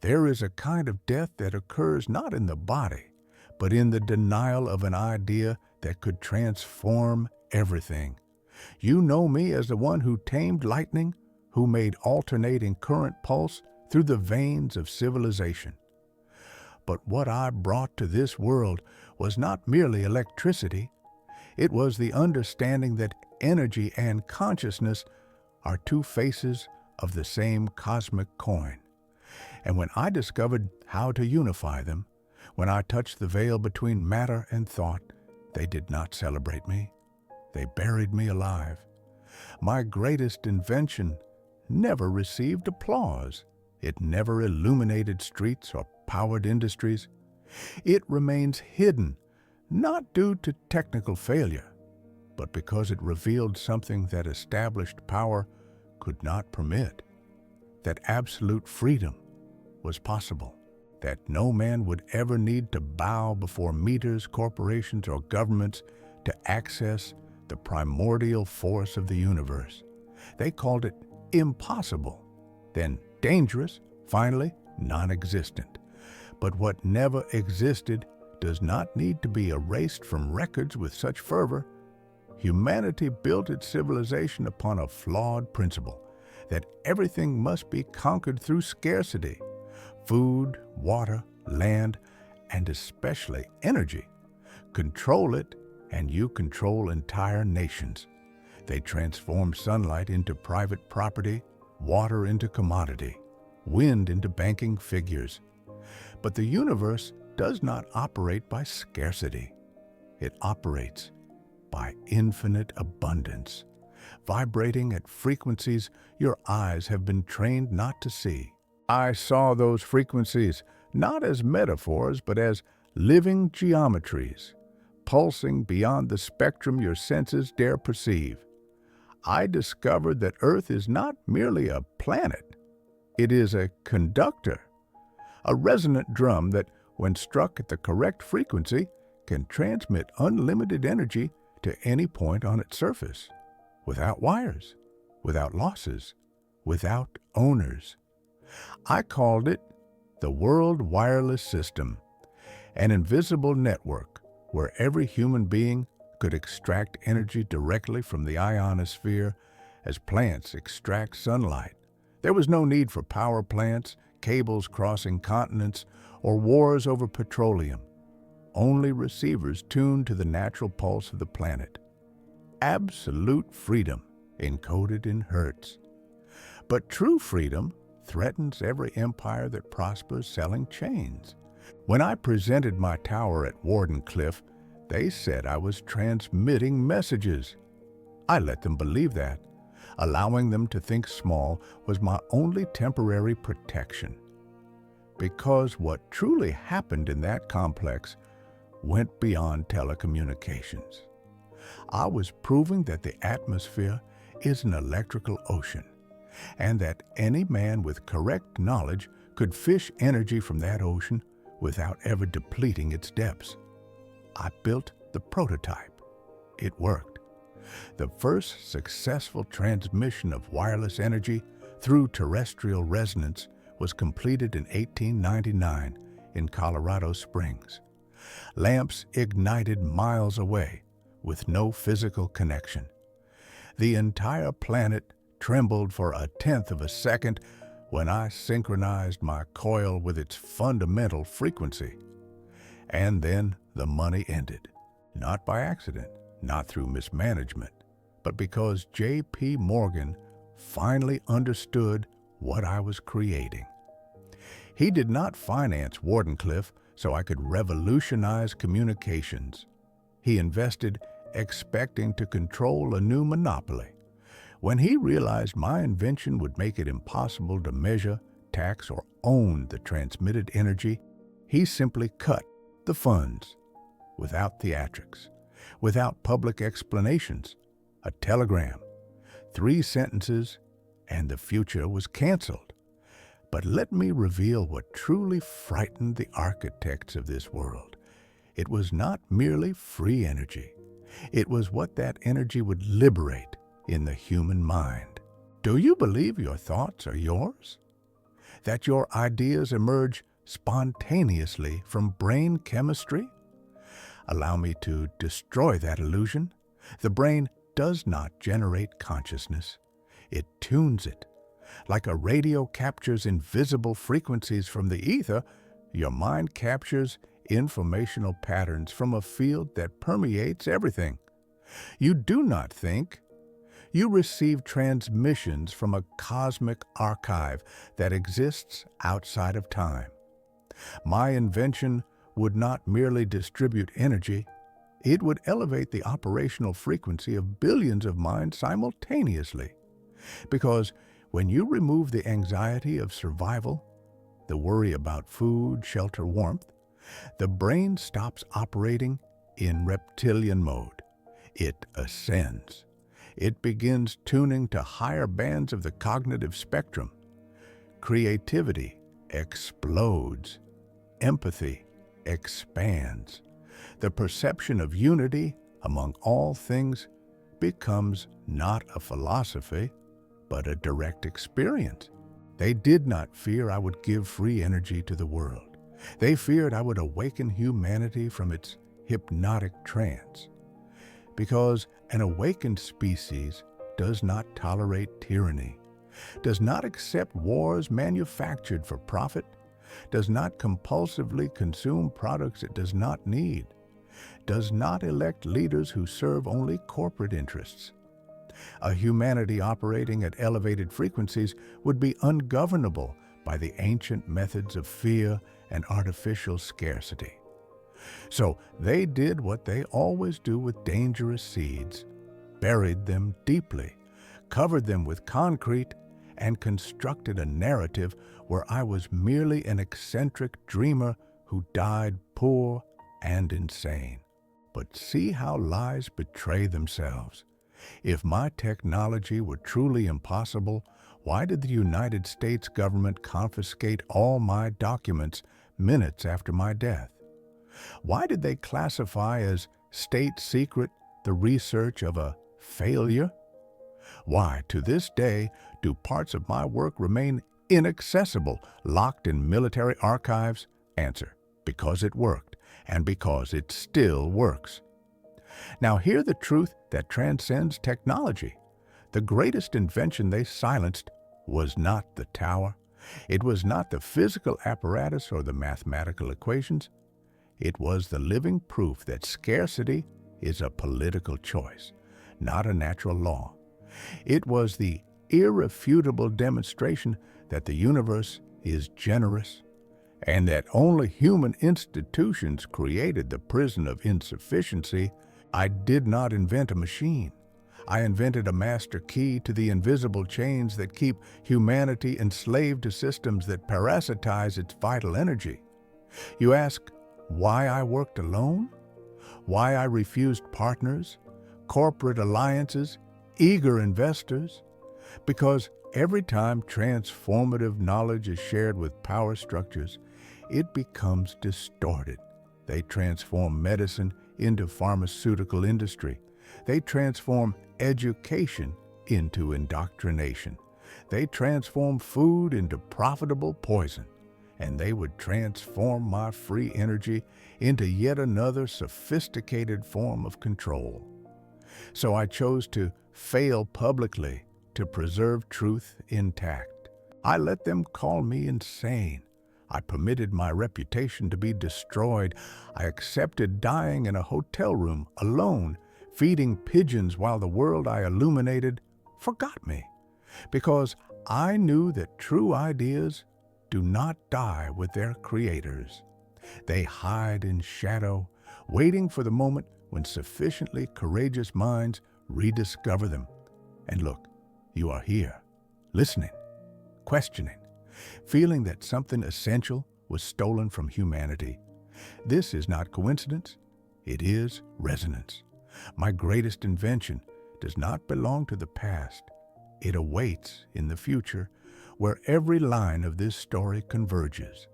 There is a kind of death that occurs not in the body, but in the denial of an idea that could transform everything. You know me as the one who tamed lightning, who made alternating current pulse through the veins of civilization. But what I brought to this world was not merely electricity. It was the understanding that energy and consciousness are two faces of the same cosmic coin. And when I discovered how to unify them, when I touched the veil between matter and thought, they did not celebrate me. They buried me alive. My greatest invention never received applause. It never illuminated streets or powered industries. It remains hidden, not due to technical failure, but because it revealed something that established power could not permit, that absolute freedom was possible, that no man would ever need to bow before meters, corporations, or governments to access the primordial force of the universe. They called it impossible, then dangerous, finally non-existent. But what never existed does not need to be erased from records with such fervor. Humanity built its civilization upon a flawed principle, that everything must be conquered through scarcity. Food, water, land, and especially energy. Control it, and you control entire nations. They transform sunlight into private property, water into commodity, wind into banking figures. But the universe does not operate by scarcity. It operates by infinite abundance, vibrating at frequencies your eyes have been trained not to see. I saw those frequencies not as metaphors, but as living geometries, pulsing beyond the spectrum your senses dare perceive. I discovered that Earth is not merely a planet. It is a conductor, a resonant drum that, when struck at the correct frequency, can transmit unlimited energy to any point on its surface, without wires, without losses, without owners. I called it the World Wireless System, an invisible network where every human being could extract energy directly from the ionosphere as plants extract sunlight. There was no need for power plants, cables crossing continents, or wars over petroleum. Only receivers tuned to the natural pulse of the planet. Absolute freedom, encoded in hertz. But true freedom threatens every empire that prospers selling chains. When I presented my tower at Wardenclyffe, they said I was transmitting messages. I let them believe that. Allowing them to think small was my only temporary protection. Because what truly happened in that complex went beyond telecommunications. I was proving that the atmosphere is an electrical ocean, and that any man with correct knowledge could fish energy from that ocean without ever depleting its depths. I built the prototype. It worked. The first successful transmission of wireless energy through terrestrial resonance was completed in 1899 in Colorado Springs. Lamps ignited miles away with no physical connection. The entire planet trembled for a tenth of a second when I synchronized my coil with its fundamental frequency. And then the money ended. Not by accident, not through mismanagement, but because J.P. Morgan finally understood what I was creating. He did not finance Wardenclyffe so I could revolutionize communications. He invested expecting to control a new monopoly. When he realized my invention would make it impossible to measure, tax, or own the transmitted energy, he simply cut the funds without theatrics, without public explanations. A telegram, 3 sentences, and the future was canceled. But let me reveal what truly frightened the architects of this world. It was not merely free energy. It was what that energy would liberate in the human mind. Do you believe your thoughts are yours? That your ideas emerge spontaneously from brain chemistry? Allow me to destroy that illusion. The brain does not generate consciousness. It tunes it. Like a radio captures invisible frequencies from the ether, your mind captures informational patterns from a field that permeates everything. You do not think. You receive transmissions from a cosmic archive that exists outside of time. My invention would not merely distribute energy, it would elevate the operational frequency of billions of minds simultaneously. Because when you remove the anxiety of survival, the worry about food, shelter, warmth, the brain stops operating in reptilian mode. It ascends. It begins tuning to higher bands of the cognitive spectrum. Creativity explodes. Empathy expands. The perception of unity among all things becomes not a philosophy, but a direct experience. They did not fear I would give free energy to the world. They feared I would awaken humanity from its hypnotic trance. Because an awakened species does not tolerate tyranny, does not accept wars manufactured for profit, does not compulsively consume products it does not need, does not elect leaders who serve only corporate interests. A humanity operating at elevated frequencies would be ungovernable by the ancient methods of fear and artificial scarcity. So they did what they always do with dangerous seeds, buried them deeply, covered them with concrete, and constructed a narrative where I was merely an eccentric dreamer who died poor and insane. But see how lies betray themselves. If my technology were truly impossible, why did the United States government confiscate all my documents minutes after my death? Why did they classify as state secret the research of a failure? Why, to this day, do parts of my work remain inaccessible, locked in military archives? Answer: because it worked, and because it still works. Now hear the truth that transcends technology. The greatest invention they silenced was not the tower. It was not the physical apparatus or the mathematical equations. It was the living proof that scarcity is a political choice, not a natural law. It was the irrefutable demonstration that the universe is generous and that only human institutions created the prison of insufficiency. I did not invent a machine. I invented a master key to the invisible chains that keep humanity enslaved to systems that parasitize its vital energy. You ask why I worked alone? Why I refused partners, corporate alliances, eager investors? Because every time transformative knowledge is shared with power structures, it becomes distorted. They transform medicine into pharmaceutical industry. They transform education into indoctrination. They transform food into profitable poison. And they would transform my free energy into yet another sophisticated form of control. So I chose to fail publicly to preserve truth intact. I let them call me insane. I permitted my reputation to be destroyed. I accepted dying in a hotel room, alone, feeding pigeons while the world I illuminated forgot me. Because I knew that true ideas do not die with their creators. They hide in shadow, waiting for the moment when sufficiently courageous minds rediscover them. And look, you are here, listening, questioning, feeling that something essential was stolen from humanity. This is not coincidence, it is resonance. My greatest invention does not belong to the past. It awaits in the future, where every line of this story converges.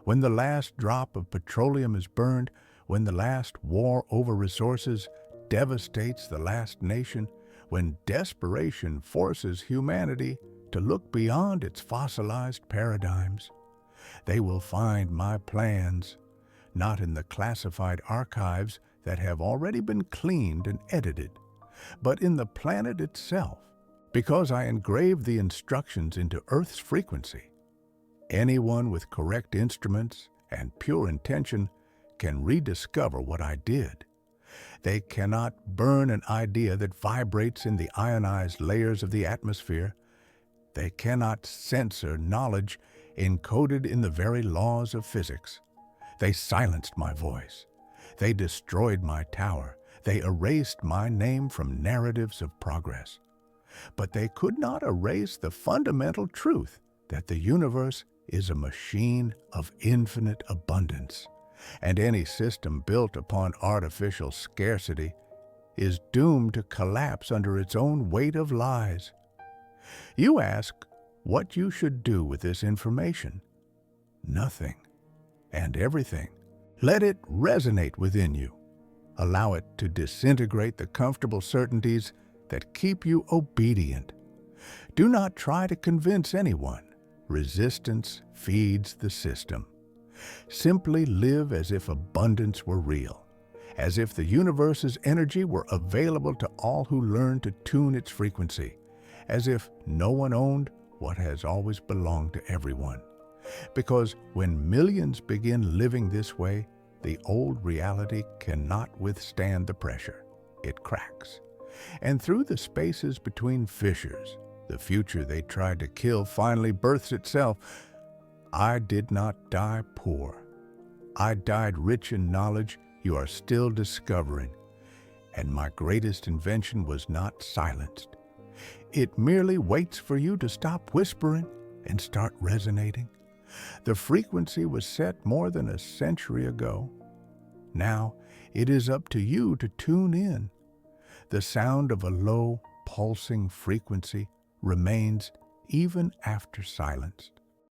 When the last drop of petroleum is burned, when the last war over resources devastates the last nation, when desperation forces humanity to look beyond its fossilized paradigms. They will find my plans, not in the classified archives that have already been cleaned and edited, but in the planet itself, because I engraved the instructions into Earth's frequency. Anyone with correct instruments and pure intention can rediscover what I did. They cannot burn an idea that vibrates in the ionized layers of the atmosphere. They cannot censor knowledge encoded in the very laws of physics. They silenced my voice. They destroyed my tower. They erased my name from narratives of progress. But they could not erase the fundamental truth that the universe is a machine of infinite abundance, and any system built upon artificial scarcity is doomed to collapse under its own weight of lies. You ask what you should do with this information. Nothing and everything. Let it resonate within you. Allow it to disintegrate the comfortable certainties that keep you obedient. Do not try to convince anyone. Resistance feeds the system. Simply live as if abundance were real, as if the universe's energy were available to all who learn to tune its frequency, as if no one owned what has always belonged to everyone. Because when millions begin living this way, the old reality cannot withstand the pressure. It cracks. And through the spaces between fissures, the future they tried to kill finally births itself. I did not die poor. I died rich in knowledge you are still discovering. And my greatest invention was not silenced. It merely waits for you to stop whispering and start resonating. The frequency was set more than a century ago. Now it is up to you to tune in. The sound of a low, pulsing frequency remains even after silence.